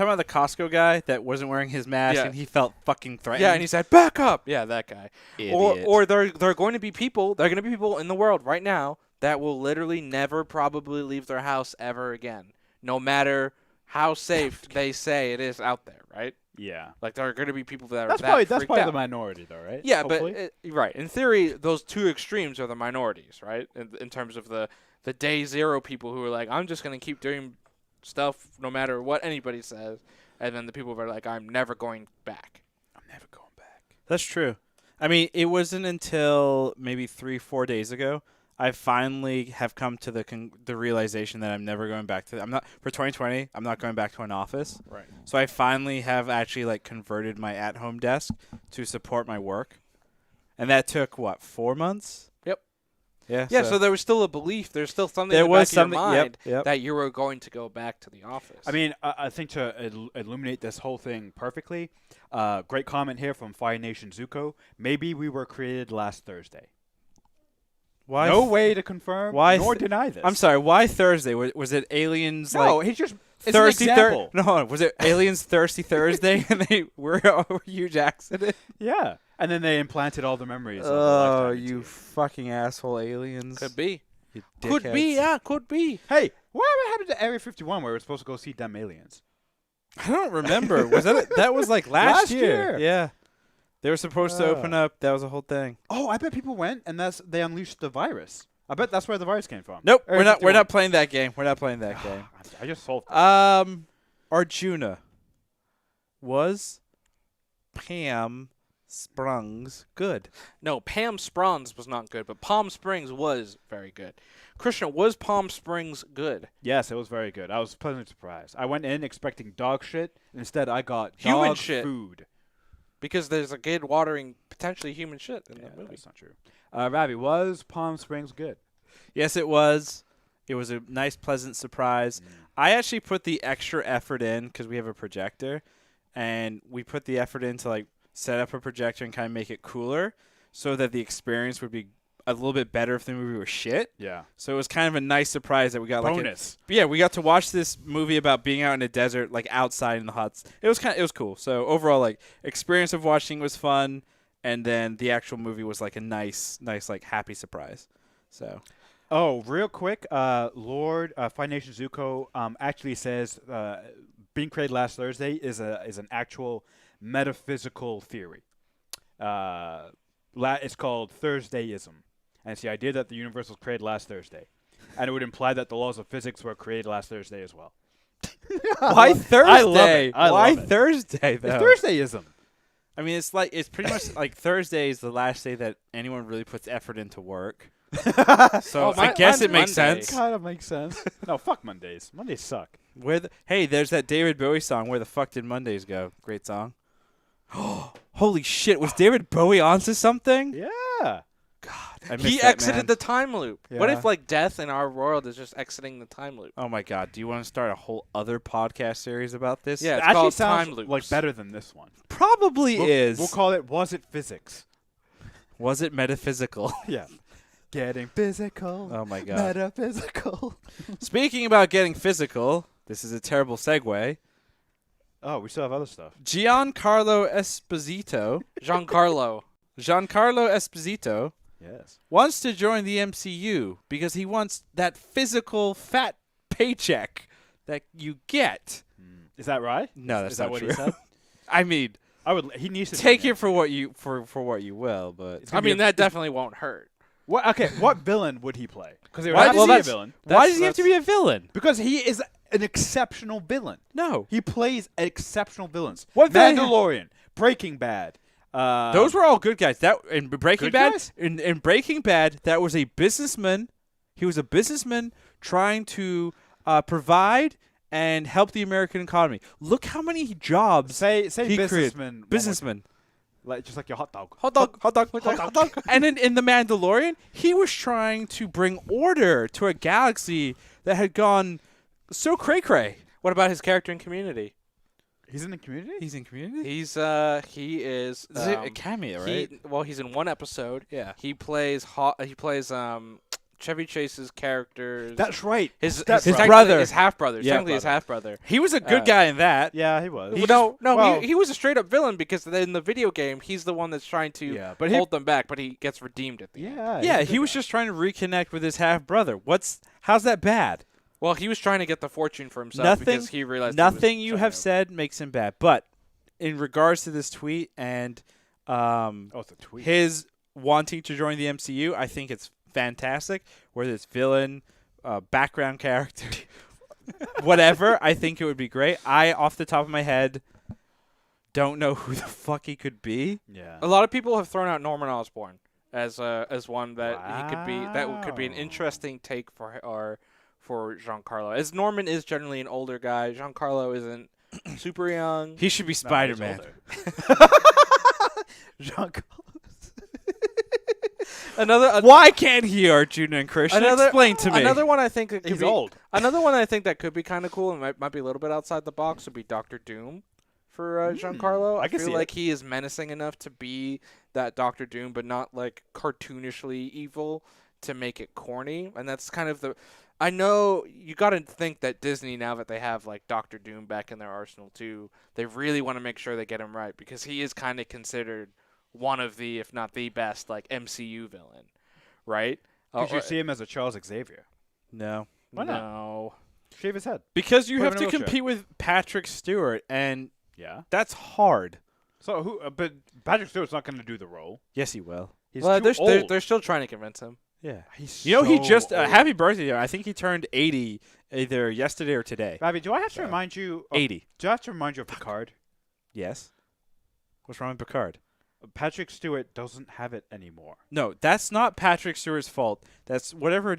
about the Costco guy that wasn't wearing his mask Yeah. and he felt fucking threatened? yeah, and he said, "Back up." Yeah, that guy. Idiot. Or there are going to be people. There are going to be people in the world right now that will literally never probably leave their house ever again, no matter how safe they say it is out there, right? Yeah. Like there are going to be people that That's are probably freaked the out. minority though, right? Yeah, Hopefully. but right. In theory, those two extremes are the minorities, right? In terms of the day zero people who are like, I'm just going to keep doing stuff no matter what anybody says, and then the people who are like, I'm never going back. I'm never going back. That's true. I mean, it wasn't until maybe 3-4 days ago I finally have come to the realization that I'm never going back to. I'm not for 2020. I'm not going back to an office. Right. So I finally have actually like converted my at-home desk to support my work, and that took what 4 months. Yep. Yeah. Yeah, so there was still a belief. There's still something There in the was back of your something- mind yep. that you were going to go back to the office. I mean, I think to illuminate this whole thing perfectly, great comment here from Fire Nation Zuko. Maybe we were created last Thursday. why? No way to confirm why nor th- deny this. I'm sorry. Why Thursday? Was it aliens? No, like, he's just it's Thirsty an example. No, was it aliens Thirsty Thursday and they were a huge accident? Yeah, and then they implanted all the memories. of a Oh, lifetime into you fucking asshole aliens! could be. You Could be, dickheads. yeah, could be. Hey, whatever happened to Area 51 where we're supposed to go see them aliens? I don't remember. Was that was like last Last year. Yeah, they were supposed to open Ah. up. That was a whole thing. Oh, I bet people went and they unleashed the virus. I bet that's where the virus came from. Nope, Area we're not 51. playing that game. We're not playing that game. I just solved. Arjuna was Pam Sprung's good. No, Pam Sprons was not good, but Palm Springs was very good. Krishna, was Palm Springs good? Yes, it was very good. I was pleasantly surprised. I went in expecting dog shit. Instead, I got Human dog shit. food. Because there's a kid watering potentially human shit in Yeah, the movie. that's not true. Ravi, was Palm Springs good? Yes, it was. It was a nice, pleasant surprise. I actually put the extra effort in because we have a projector, and we put the effort in to like set up a projector and kind of make it cooler, so that the experience would be a little bit better if the movie was shit. Yeah. So it was kind of a nice surprise that we got Bonus. we got to watch this movie about being out in a desert, like outside in the huts. It was cool. So overall, like experience of watching was fun, and then the actual movie was like a nice like happy surprise. So Oh, real quick, Lord Fire Nation Zuko actually says being created last Thursday is an actual metaphysical theory. It's called Thursdayism, and it's the idea that the universe was created last Thursday, and it would imply that the laws of physics were created last Thursday as well. why Thursday? I love it. I Why love it. Thursday though? It's Thursdayism. I mean, it's pretty much like Thursday is the last day that anyone really puts effort into work. So Oh, I guess mine's it makes Monday. sense. Kind of makes sense. No, fuck Mondays. Mondays suck. Hey, there's that David Bowie song. Where the fuck did Mondays go? Great song. Holy shit! Was David Bowie onto something? Yeah. I He missed that, exited man. the time loop. What Yeah. if like death in our world is just exiting the time loop? Oh my God! Do you want to start a whole other podcast series about this? Yeah, It it's actually called sounds Time Loops. like better than this one. Probably is. We'll call it Was It Physics? Was it metaphysical? Yeah. Getting physical. Oh my God! Metaphysical. Speaking about getting physical, this is a terrible segue. Oh, we still have other stuff. Giancarlo Esposito, Giancarlo. Giancarlo Esposito Yes. wants to join the MCU because he wants that physical fat paycheck that you get. Is that right? No, that's Is that not what true. he said? I mean, I would. He needs to take join it for what you for what you will, but It's I gonna be mean, that definitely won't hurt. What? Okay. What villain would he play? Because he would Why have does to he- be a villain. why does he have to be a villain? Because he is an exceptional villain. No, He plays exceptional villains. What villain- Mandalorian, Breaking Bad. those were all good guys. That in Breaking Good Bad, guys? in Breaking Bad, that was a businessman. He was a businessman trying to provide and help the American economy. Look how many jobs say he created. businessman. one more Businessman. time. Like just like your hot dog. Hot dog, hot dog, hot dog. And in The Mandalorian, he was trying to bring order to a galaxy that had gone so cray-cray. What about his character in Community? He's in the community. He's in Community? He is. Is it a cameo, right? He's in one episode. Yeah. He plays. Chevy Chase's character. That's right. his Stepbrother. brother. His half brother. Yeah. Technically, his half brother. He was a good guy in that. Yeah, he was. He was a straight up villain because in the video game he's the one that's trying to Yeah, but he- hold them back, but he gets redeemed at the end. Yeah. He was just trying to reconnect with his half brother. How's that bad? Well, he was trying to get the fortune for himself Nothing- because he realized Nothing he you was have trying said makes him bad. But in regards to this tweet and Oh, it's a tweet. his wanting to join the MCU, I think it's fantastic. Whether it's villain, background character, whatever, I think it would be great. I, off the top of my head, don't know who the fuck he could be. Yeah. A lot of people have thrown out Norman Osborn as one that he could be. That could be an Wow. interesting take for Giancarlo. As Norman is generally an older guy, Giancarlo isn't super young. He should be Spider-Man. Jean-Claude. Why can't he, Arjun and Christian? Explain to me. Another one I think that could He's be, old. Another one I think that could be kind of cool and might be a little bit outside the box would be Doctor Doom for Giancarlo. I can feel see like he is menacing enough to be that Doctor Doom, but not like cartoonishly evil to make it corny. And that's kind of the. I know you got to think that Disney, now that they have like Doctor Doom back in their arsenal too, they really want to make sure they get him right because he is kind of considered one of the, if not the best, like MCU villain, right? Could you see him as a Charles Xavier? No. Why not? No. Shave his head. Because you Put him have in to a wheelchair. compete with Patrick Stewart, and Yeah. that's hard. So who? But Patrick Stewart's not going to do the role. Yes, he will. He's Well, too old. they're still trying to convince him. Yeah. He's You know, he so just old. happy birthday. I think he turned 80 either yesterday or today. Bobby, do I have to So, remind you? Of, 80. Do I have to remind you of Picard? Yes. What's wrong with Picard? Patrick Stewart doesn't have it anymore. No, that's not Patrick Stewart's fault. That's whatever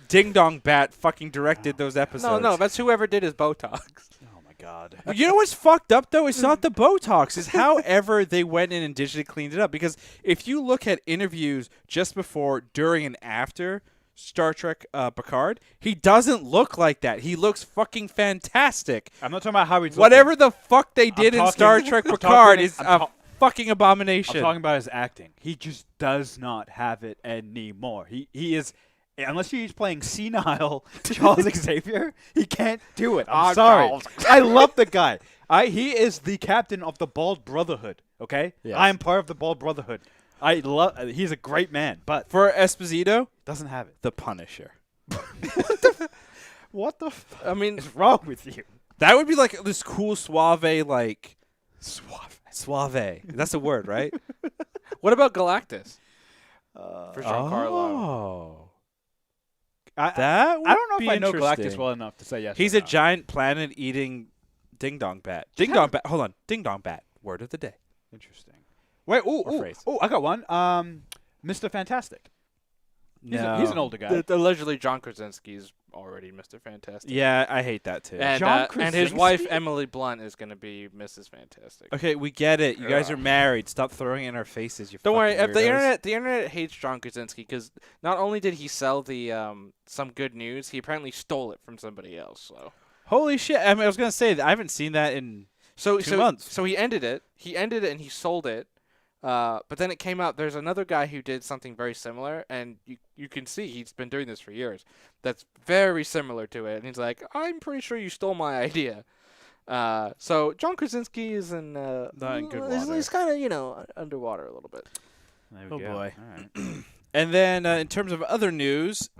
Ding Dong Bat fucking directed those episodes. No, that's whoever did his Botox. Oh my God. You know what's fucked up though? It's not the Botox. It's however they went in and digitally cleaned it up. Because if you look at interviews just before, during, and after Star Trek Picard, he doesn't look like that. He looks fucking fantastic. I'm not talking about how he's Whatever the fuck they did in talking- Star Trek I'm Picard talking- is I'm a fucking abomination. I'm talking about his acting. He just does not have it anymore. He is, unless he's playing senile Charles Xavier, he can't do it. I'm sorry. Charles. I love the guy. He is the captain of the Bald Brotherhood. Okay, Yes. I am part of the Bald Brotherhood. I love. He's a great man, but For Esposito, doesn't have it. the Punisher. What the I mean, is wrong with you? That would be like this cool suave, like Suave. suave. That's a word, right? what about Galactus for Giancarlo? Oh, I that would I don't know be if I know Galactus interesting. well enough to say yes. He's or a no. giant planet-eating ding dong bat. Ding dong bat. Hold on, ding dong bat. Word of the day. Interesting. Wait. Or Oh, phrase. I got one. Mr. Fantastic. No. He's an older guy. Allegedly, John Krasinski's already Mr. Fantastic. Yeah, I hate that too. And, John and his wife Krasinski? Emily Blunt is going to be Mrs. Fantastic. Okay, we get it. You guys Ugh. are married. Stop throwing it in our faces. You Don't worry. fucking The weirdos. internet hates John Krasinski because not only did he sell the some good news, he apparently stole it from somebody else. So Holy shit! I was gonna say that I haven't seen that in 2 months. So he ended it. He ended it and he sold it. But then it came out. There's another guy who did something very similar, and you can see he's been doing this for years. That's very similar to it, and he's like, I'm pretty sure you stole my idea. So John Krasinski is in Not in good he's water. kind of underwater a little bit. There Oh, we go. boy. All right. And then in terms of other news,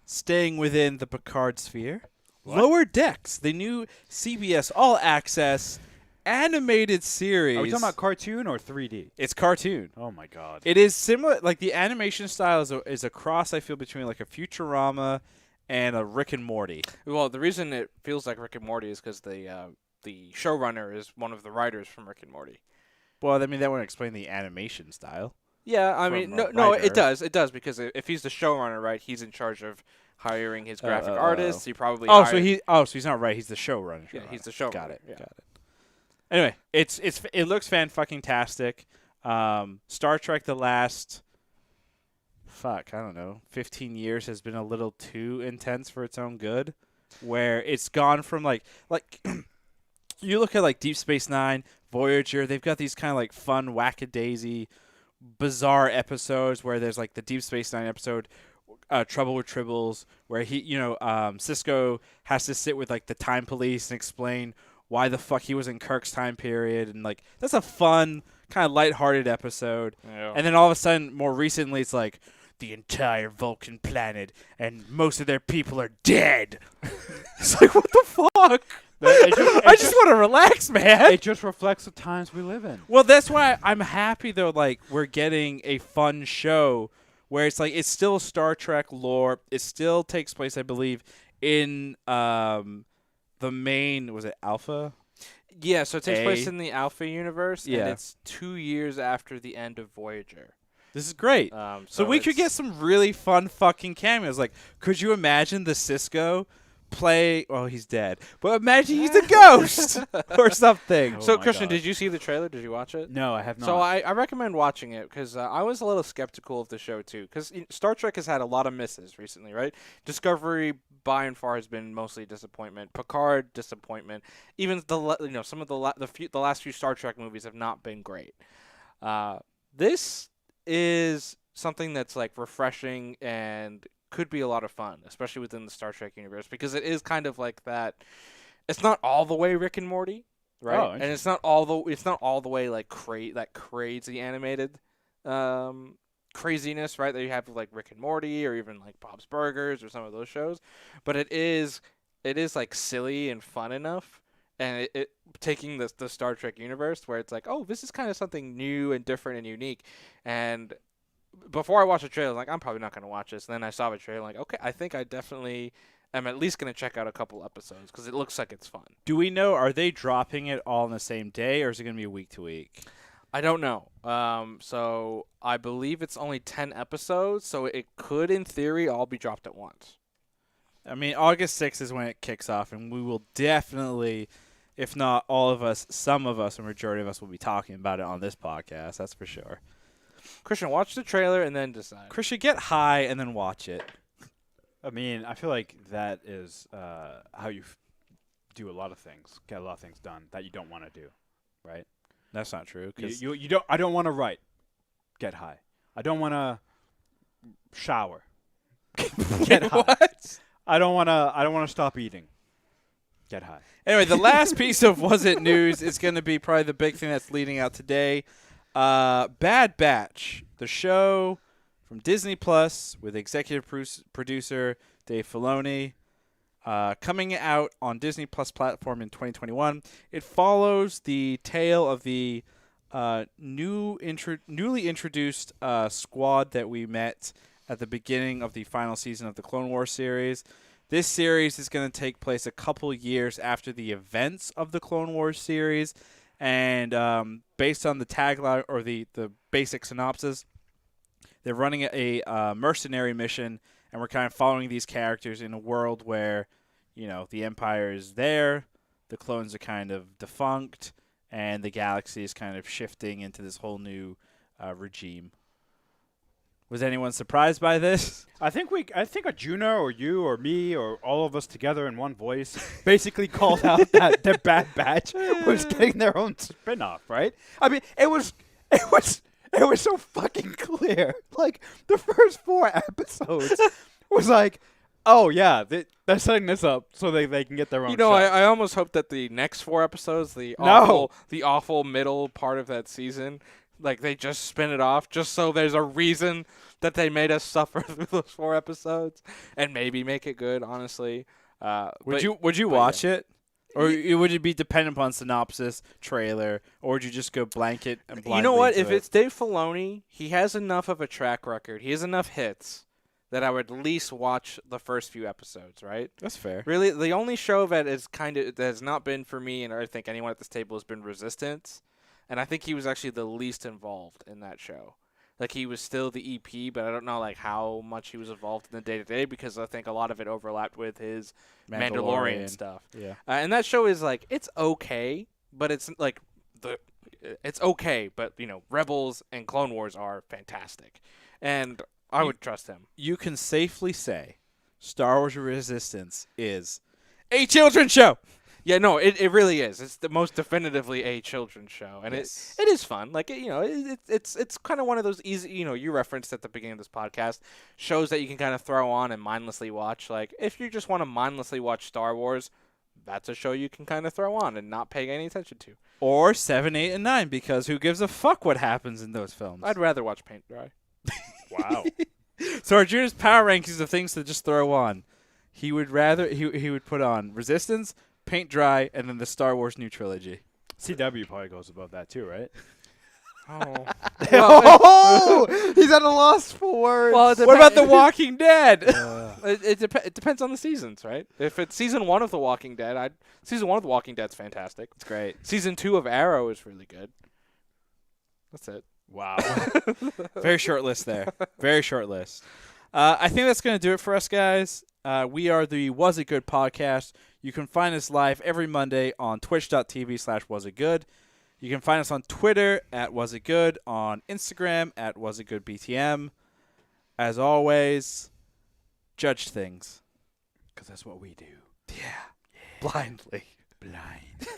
staying within the Picard sphere, What? Lower Decks, the new CBS All Access animated series. Are we talking about cartoon or 3D? It's cartoon. Oh my god. It is similar, like the animation style is a cross, I feel, between like a Futurama and a Rick and Morty. Well, the reason it feels like Rick and Morty is because the showrunner is one of the writers from Rick and Morty. Well, I mean, that wouldn't explain the animation style. Yeah, I From mean, a no, writer. it does. It does because if he's the showrunner, right, he's in charge of hiring his graphic artists. He probably So he's not right. He's the showrunner. yeah, he's the showrunner. Got it. Yeah. Got it. Anyway, it looks fan-fucking-tastic. Star Trek the last, I don't know, 15 years has been a little too intense for its own good, where it's gone from like you look at like Deep Space Nine, Voyager, they've got these kind of like fun, wackadaisy, bizarre episodes where there's like the Deep Space Nine episode, Trouble with Tribbles, where Cisco has to sit with like the time police and explain why the fuck he was in Kirk's time period, and like that's a fun kind of lighthearted episode. Yeah. And then all of a sudden, more recently, it's like the entire Vulcan planet and most of their people are dead. It's like, what the fuck? I just want to relax, man. It just reflects the times we live in. Well, that's why I'm happy though. Like we're getting a fun show where it's like it's still Star Trek lore. It still takes place, I believe, in the main, was it Alpha? Yeah, so it takes place A. in the Alpha universe, Yeah. and it's 2 years after the end of Voyager. This is great. So we could it's- get some really fun fucking cameos. Like, could you imagine the Cisco play? Well, he's dead, but imagine he's a ghost or something. Oh So, my Christian, God. did you see the trailer? Did you watch it? No, I have not. So I recommend watching it because I was a little skeptical of the show too because Star Trek has had a lot of misses recently, right? Discovery by and far has been mostly disappointment. Picard disappointment. Even some of the last few Star Trek movies have not been great. This is something that's like refreshing and could be a lot of fun, especially within the Star Trek universe because it is kind of like that. It's not all the way Rick and Morty. Right, Oh, and it's not all the way like crazy animated craziness, right? That you have with, like Rick and Morty or even like Bob's Burgers or some of those shows, but it is like silly and fun enough, and it taking the Star Trek universe where it's like, oh, this is kind of something new and different and unique. And before I watched the trailer, like I'm probably not gonna watch this. And then I saw the trailer, like okay, I think I definitely am at least gonna check out a couple episodes because it looks like it's fun. Do we know? Are they dropping it all on the same day, or is it going to be week to week? I don't know. So I believe it's only 10 episodes, so it could, in theory, all be dropped at once. I mean, August 6th is when it kicks off, and we will definitely, if not all of us, some of us, a majority of us will be talking about it on this podcast. That's for sure. Christian, watch the trailer and then decide. Christian, get high and then watch it. I mean, I feel like that is how you do a lot of things, get a lot of things done that you don't want to do, right? That's not true. Cause You don't. I don't want to write. Get high. I don't want to shower. Get high. What? I don't want to. I don't want to stop eating. Get high. Anyway, the last piece of Was It News is going to be probably the big thing that's leading out today. Bad Batch, the show from Disney Plus with executive producer Dave Filoni, coming out on Disney Plus platform in 2021. It follows the tale of the newly introduced squad that we met at the beginning of the final season of the Clone Wars series. This series is going to take place a couple years after the events of the Clone Wars series, and based on the tagline or the basic synopsis, they're running a mercenary mission, and we're kind of following these characters in a world where, the Empire is there, the clones are kind of defunct, and the galaxy is kind of shifting into this whole new regime. Was anyone surprised by this? I think a Juno or you or me or all of us together in one voice basically called out that the Bad Batch was getting their own spinoff, right? I mean, it was so fucking clear. Like the first 4 episodes was like, oh yeah, they're setting this up so they can get their own. show. I almost hope that the next 4 episodes, the awful middle part of that season, like they just spin it off just so there's a reason that they made us suffer through those 4 episodes and maybe make it good. Honestly, would you watch it, or would it be dependent upon synopsis, trailer, or would you just go blanket and blindly? You know what? into If it? it's Dave Filoni, he has enough of a track record. He has enough hits that I would at least watch the first few episodes. Right? That's fair. Really, the only show that has not been for me, and I think anyone at this table has been Resistance. And I think he was actually the least involved in that show. Like, he was still the EP, but I don't know, like, how much he was involved in the day-to-day because I think a lot of it overlapped with his Mandalorian stuff. Yeah. And that show is, like, it's okay, but it's, like, it's okay, but, Rebels and Clone Wars are fantastic. And I would trust him. You can safely say Star Wars Resistance is a children's show. Yeah, no, it really is. It's the most definitively a children's show, and Yes. it is fun. Like it's kind of one of those easy. You referenced at the beginning of this podcast shows that you can kind of throw on and mindlessly watch. Like if you just want to mindlessly watch Star Wars, that's a show you can kind of throw on and not pay any attention to. Or 7, 8, and 9, because who gives a fuck what happens in those films? I'd rather watch paint dry. Wow. So Arjuna's power rankings of things to just throw on. He would rather he would put on Resistance, Paint Dry, and then the Star Wars new trilogy. CW probably goes above that too, right? Oh, Oh, he's at a loss for words. Well, What about The Walking Dead? it depends on the seasons, right? If it's season 1 of The Walking Dead, season 1 of The Walking Dead's fantastic. It's great. Season 2 of Arrow is really good. That's it. Wow. Very short list there. Very short list. I think that's going to do it for us, guys. We are the Was It Good podcast. You can find us live every Monday on twitch.tv/wasitgood. You can find us on Twitter at wasitgood, on Instagram at wasitgoodbtm. As always, judge things. Because that's what we do. Yeah. Blindly. Blind.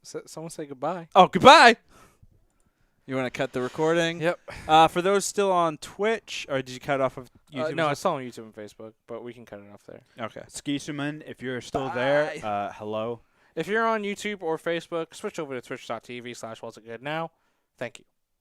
Someone say goodbye. Oh, goodbye. You want to cut the recording? Yep. For those still on Twitch, or did you cut off of YouTube? No, it's still on YouTube and Facebook, but we can cut it off there. Okay. Skisuman, if you're still Bye. there, hello. If you're on YouTube or Facebook, switch over to twitch.tv/wasitgood now. Thank you.